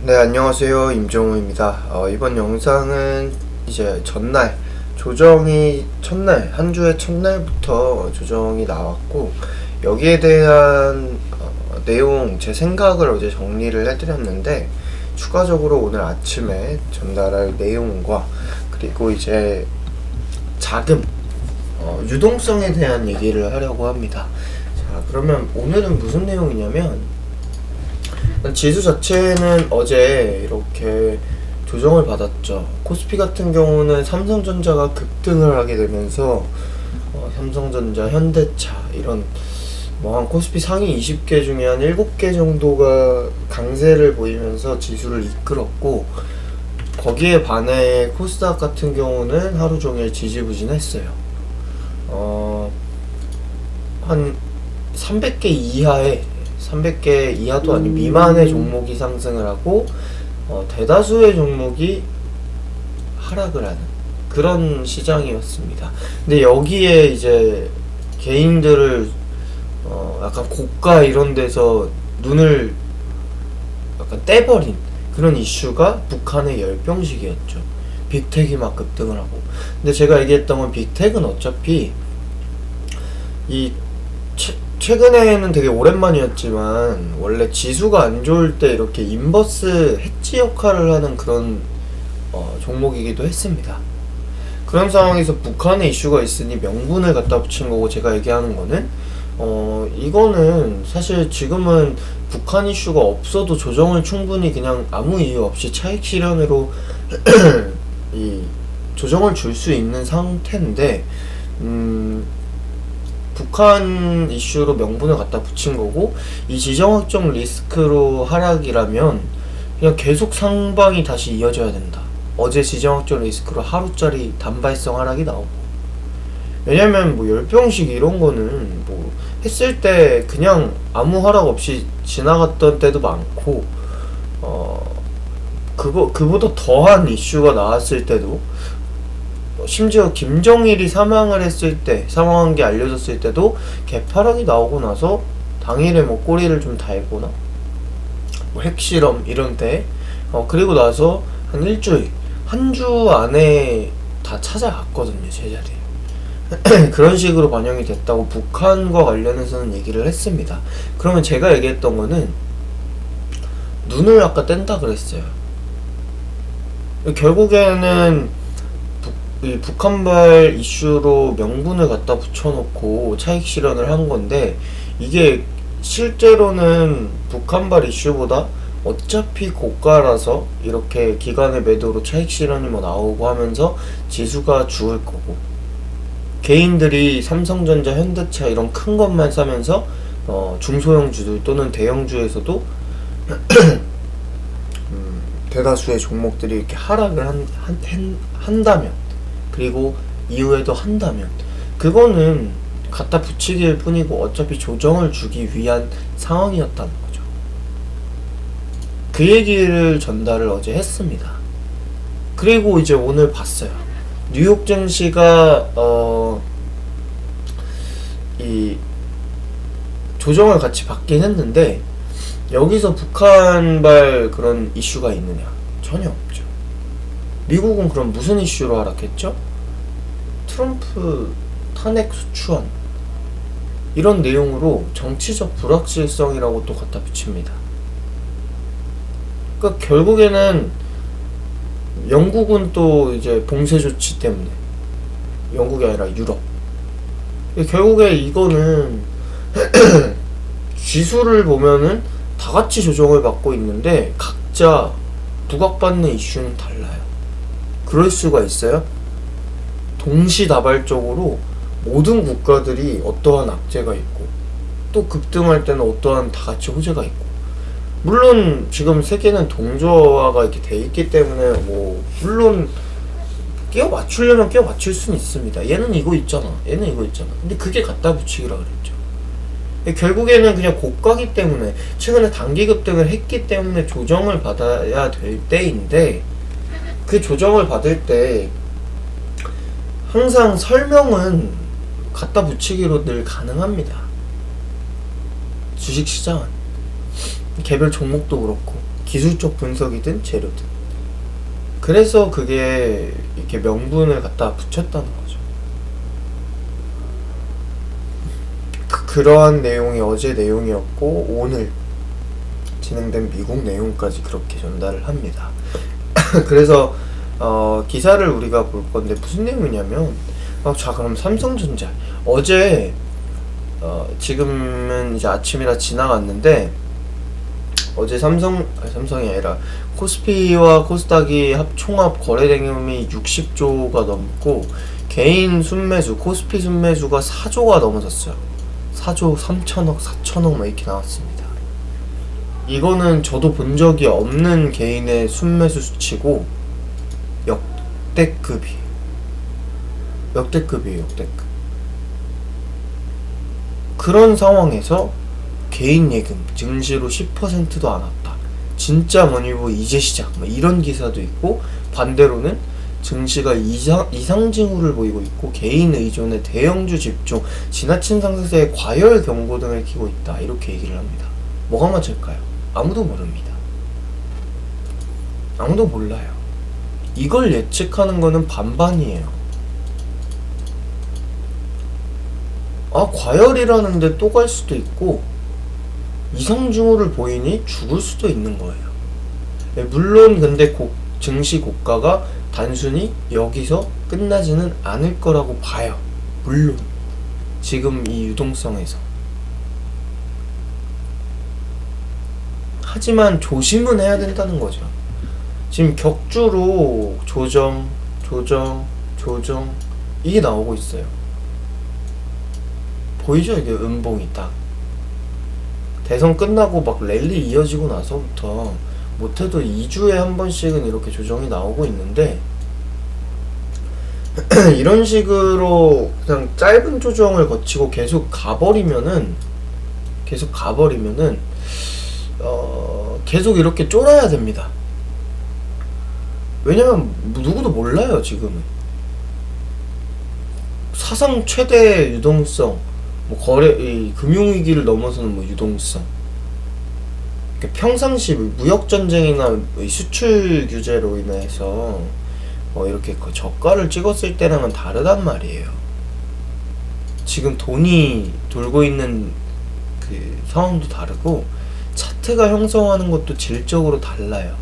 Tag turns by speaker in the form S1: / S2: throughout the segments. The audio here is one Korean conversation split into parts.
S1: 네, 안녕하세요. 임종우입니다. 이번 영상은 이제 전날, 조정이 첫날, 한 주의 첫날부터 조정이 나왔고, 여기에 대한 내용, 제 생각을 어제 정리를 해드렸는데, 추가적으로 오늘 아침에 전달할 내용과, 그리고 이제 자금, 유동성에 대한 얘기를 하려고 합니다. 자, 그러면 오늘은 무슨 내용이냐면, 지수 자체는 어제 이렇게 조정을 받았죠. 코스피 같은 경우는 삼성전자가 급등을 하게 되면서 삼성전자, 현대차 이런 한 코스피 상위 20개 중에 한 7개 정도가 강세를 보이면서 지수를 이끌었고, 거기에 반해 코스닥 같은 경우는 하루 종일 지지부진했어요. 한 300개 이하의 300개 이하도 아닌 미만의 종목이 상승을 하고 대다수의 종목이 하락을 하는 그런 시장이었습니다. 근데 여기에 이제 개인들을 약간 고가 이런 데서 눈을 약간 떼버린 그런 이슈가 북한의 열병식이었죠. 빅텍이 막 급등을 하고. 근데 제가 얘기했던 건 빅텍은 어차피 이 최근에는 되게 오랜만이었지만 원래 지수가 안 좋을 때 이렇게 인버스 해지 역할을 하는 그런 종목이기도 했습니다. 그런 상황에서 북한의 이슈가 있으니 명분을 갖다 붙인 거고, 제가 얘기하는 거는 이거는 사실 지금은 북한 이슈가 없어도 조정을 충분히 그냥 아무 이유 없이 차익 실현으로 이 조정을 줄 수 있는 상태인데, 북한 이슈로 명분을 갖다 붙인 거고, 이 지정학적 리스크로 하락이라면 그냥 계속 상방이 다시 이어져야 된다. 어제 지정학적 리스크로 하루짜리 단발성 하락이 나오고, 왜냐면 뭐 열병식 이런 거는 뭐 했을 때 그냥 아무 하락 없이 지나갔던 때도 많고, 그보다 더한 이슈가 나왔을 때도, 심지어 김정일이 사망한 게 알려졌을 때도 개파락이 나오고 나서 당일에 뭐 꼬리를 좀 달거나 뭐 핵실험 이런 때 그리고 나서 한 일주일, 한 주 안에 다 찾아갔거든요, 제자리에. 그런 식으로 반영이 됐다고 북한과 관련해서는 얘기를 했습니다. 그러면 제가 얘기했던 거는 눈을 아까 뗀다 그랬어요. 결국에는 이 북한발 이슈로 명분을 갖다 붙여놓고 차익 실현을 한 건데, 이게 실제로는 북한발 이슈보다 어차피 고가라서 이렇게 기관의 매도로 차익 실현이 뭐 나오고 하면서 지수가 죽을 거고, 개인들이 삼성전자, 현대차 이런 큰 것만 사면서 중소형주들 또는 대형주에서도 대다수의 종목들이 이렇게 하락을 한다면, 그리고 이후에도 한다면, 그거는 갖다 붙이기일 뿐이고 어차피 조정을 주기 위한 상황이었다는 거죠. 그 얘기를 전달을 어제 했습니다. 그리고 이제 오늘 봤어요. 뉴욕 증시가 이 조정을 같이 받긴 했는데, 여기서 북한발 그런 이슈가 있느냐? 전혀 없죠. 미국은 그럼 무슨 이슈로 하락했죠? 트럼프 탄핵 소추안 이런 내용으로 정치적 불확실성이라고 또 갖다 붙입니다. 그러니까 결국에는 영국은 또 이제 봉쇄 조치 때문에, 영국이 아니라 유럽, 결국에 이거는 지수를 보면은 다 같이 조정을 받고 있는데 각자 부각받는 이슈는 달라요. 그럴 수가 있어요? 동시다발적으로 모든 국가들이 어떠한 악재가 있고, 또 급등할 때는 어떠한 다 같이 호재가 있고, 물론 지금 세계는 동조화가 이렇게 돼 있기 때문에 뭐 물론 끼워 맞추려면 끼워 맞출 수는 있습니다. 얘는 이거 있잖아, 얘는 이거 있잖아. 근데 그게 갖다 붙이기라 그랬죠. 결국에는 그냥 고가기 때문에, 최근에 단기 급등을 했기 때문에 조정을 받아야 될 때인데, 그 조정을 받을 때 항상 설명은 갖다 붙이기로 늘 가능합니다. 주식시장은 개별 종목도 그렇고 기술적 분석이든 재료든. 그래서 그게 이렇게 명분을 갖다 붙였다는 거죠. 그러한 내용이 어제 내용이었고 오늘 진행된 미국 내용까지 그렇게 전달을 합니다. 그래서 기사를 우리가 볼 건데 무슨 내용이냐면 자 그럼 삼성전자 어제 지금은 이제 아침이라 지나갔는데 어제 삼성이 아니라 코스피와 코스닥이 총합 거래대금이 60조가 넘고 개인 순매수 코스피 순매수가 4조가 넘어졌어요. 4조 3천억 4천억 막 이렇게 나왔습니다. 이거는 저도 본 적이 없는 개인의 순매수 수치고 역대급이에요. 역대급. 그런 상황에서 개인 예금 증시로 10%도 안 왔다. 진짜 뭐니뭐 이제 시작 이런 기사도 있고, 반대로는 증시가 이상 징후를 보이고 있고 개인 의존의 대형주 집중, 지나친 상승세의 과열 경고 등을 켜고 있다. 이렇게 얘기를 합니다. 뭐가 맞을까요? 아무도 모릅니다. 아무도 몰라요. 이걸 예측하는 거는 반반이에요. 과열이라는데 또 갈 수도 있고 이상 징후를 보이니 죽을 수도 있는 거예요. 물론 근데 증시 고가가 단순히 여기서 끝나지는 않을 거라고 봐요. 물론 지금 이 유동성에서. 하지만 조심은 해야 된다는 거죠. 지금 격주로 조정 이게 나오고 있어요. 보이죠? 이게 음봉이 딱 대선 끝나고 막 랠리 이어지고 나서부터 못해도 2주에 한 번씩은 이렇게 조정이 나오고 있는데 이런 식으로 그냥 짧은 조정을 거치고 계속 가버리면은 계속 이렇게 쫄아야 됩니다. 왜냐면 누구도 몰라요. 지금은 사상 최대 유동성, 금융위기를 넘어서는 유동성. 그러니까 평상시 무역 전쟁이나 수출 규제로 인해서 이렇게 저가를 찍었을 때랑은 다르단 말이에요. 지금 돈이 돌고 있는 그 상황도 다르고 차트가 형성하는 것도 질적으로 달라요.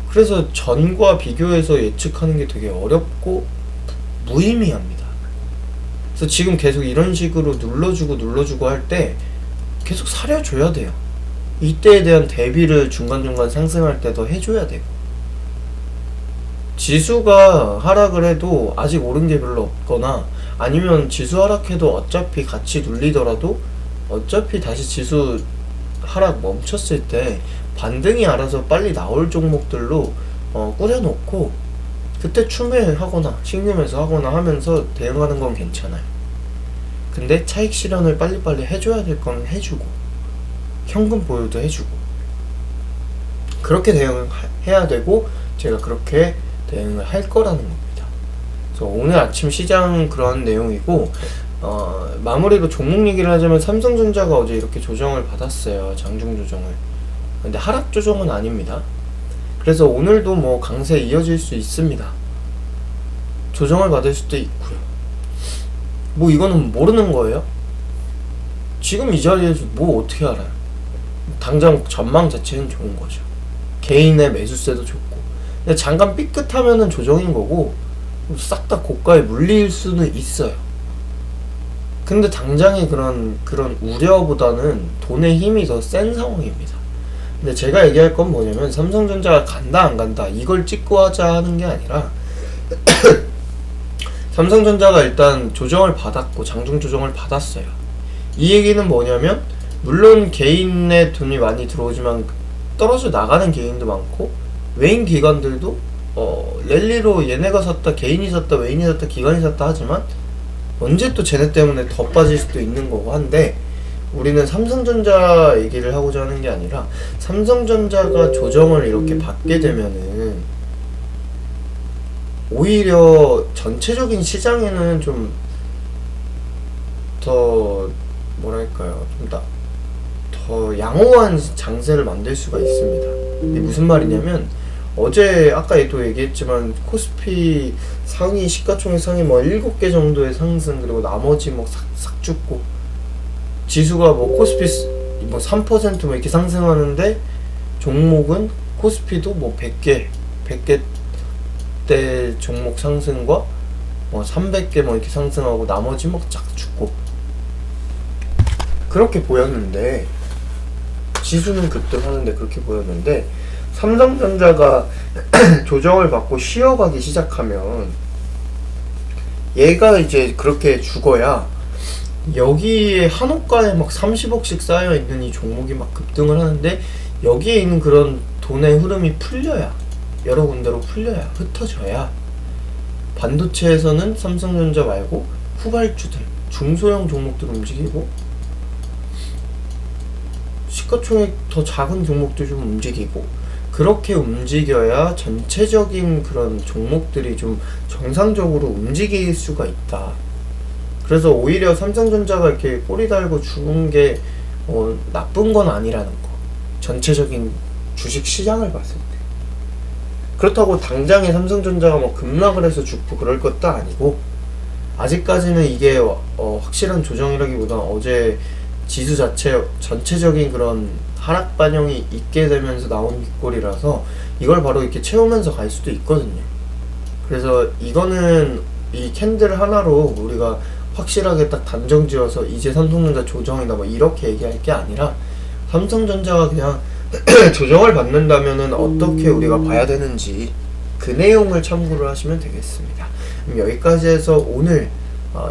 S1: 그래서 전과 비교해서 예측하는 게 되게 어렵고 무의미합니다. 그래서 지금 계속 이런 식으로 눌러주고 할 때 계속 사려줘야 돼요. 이때에 대한 대비를 중간중간 상승할 때 더 해줘야 되고, 지수가 하락을 해도 아직 오른 게 별로 없거나 아니면 지수 하락해도 어차피 같이 눌리더라도 어차피 다시 지수 하락 멈췄을 때 반등이 알아서 빨리 나올 종목들로 꾸려놓고 그때 추매하거나 신금에서 하거나 하면서 대응하는 건 괜찮아요. 근데 차익 실현을 빨리빨리 해줘야 될 건 해주고 현금 보유도 해주고 그렇게 대응을 해야 되고, 제가 그렇게 대응을 할 거라는 겁니다. 그래서 오늘 아침 시장 그런 내용이고, 마무리로 종목 얘기를 하자면 삼성전자가 어제 이렇게 조정을 받았어요. 장중 조정을. 근데 하락 조정은 아닙니다. 그래서 오늘도 강세 이어질 수 있습니다. 조정을 받을 수도 있고요. 이거는 모르는 거예요. 지금 이 자리에서 어떻게 알아요. 당장 전망 자체는 좋은 거죠. 개인의 매수세도 좋고. 근데 잠깐 삐끗하면은 조정인 거고 싹 다 고가에 물릴 수는 있어요. 근데 당장의 그런 우려보다는 돈의 힘이 더 센 상황입니다. 근데 제가 얘기할 건 뭐냐면 삼성전자가 간다 안 간다 이걸 찍고 하자 하는 게 아니라 삼성전자가 일단 조정을 받았고 장중 조정을 받았어요. 이 얘기는 뭐냐면 물론 개인의 돈이 많이 들어오지만 떨어져 나가는 개인도 많고 외인 기관들도 랠리로 얘네가 샀다 개인이 샀다 외인이 샀다 기관이 샀다 하지만 언제 또 쟤네 때문에 더 빠질 수도 있는 거고 한데, 우리는 삼성전자 얘기를 하고자 하는 게 아니라 삼성전자가 조정을 이렇게 받게 되면은 오히려 전체적인 시장에는 좀 더 더 더 양호한 장세를 만들 수가 있습니다. 이게 무슨 말이냐면 어제 아까도 얘기했지만 코스피 상위 시가총액 상위 뭐 7개 정도의 상승 그리고 나머지 뭐 싹싹 죽고 지수가 뭐 코스피 뭐 3% 이렇게 상승하는데 종목은 코스피도 뭐 100개 대 종목 상승과 뭐 300개 뭐 이렇게 상승하고 나머지 뭐 쫙 죽고 그렇게 보였는데 지수는 급등하는데 그렇게 보였는데 삼성전자가 조정을 받고 쉬어가기 시작하면 얘가 이제 그렇게 죽어야 여기에 한호가에 막 30억씩 쌓여있는 이 종목이 막 급등을 하는데 여기에 있는 그런 돈의 흐름이 풀려야 여러 군데로 풀려야 흩어져야 반도체에서는 삼성전자 말고 후발주들 중소형 종목들 움직이고 시가총액 더 작은 종목들 좀 움직이고 그렇게 움직여야 전체적인 그런 종목들이 좀 정상적으로 움직일 수가 있다. 그래서 오히려 삼성전자가 이렇게 꼬리 달고 죽은 게 나쁜 건 아니라는 거. 전체적인 주식 시장을 봤을 때. 그렇다고 당장에 삼성전자가 뭐 급락을 해서 죽고 그럴 것도 아니고 아직까지는 이게 확실한 조정이라기보다 어제 지수 자체 전체적인 그런 하락 반영이 있게 되면서 나온 윗골이라서 이걸 바로 이렇게 채우면서 갈 수도 있거든요. 그래서 이거는 이 캔들 하나로 우리가 확실하게 딱 단정 지어서 이제 삼성전자 조정이다 뭐 이렇게 얘기할 게 아니라 삼성전자가 그냥 조정을 받는다면은 어떻게 우리가 봐야 되는지 그 내용을 참고를 하시면 되겠습니다. 그럼 여기까지 해서 오늘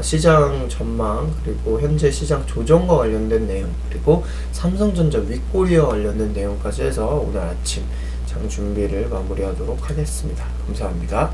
S1: 시장 전망 그리고 현재 시장 조정과 관련된 내용 그리고 삼성전자 윗꼬리와 관련된 내용까지 해서 오늘 아침 장 준비를 마무리하도록 하겠습니다. 감사합니다.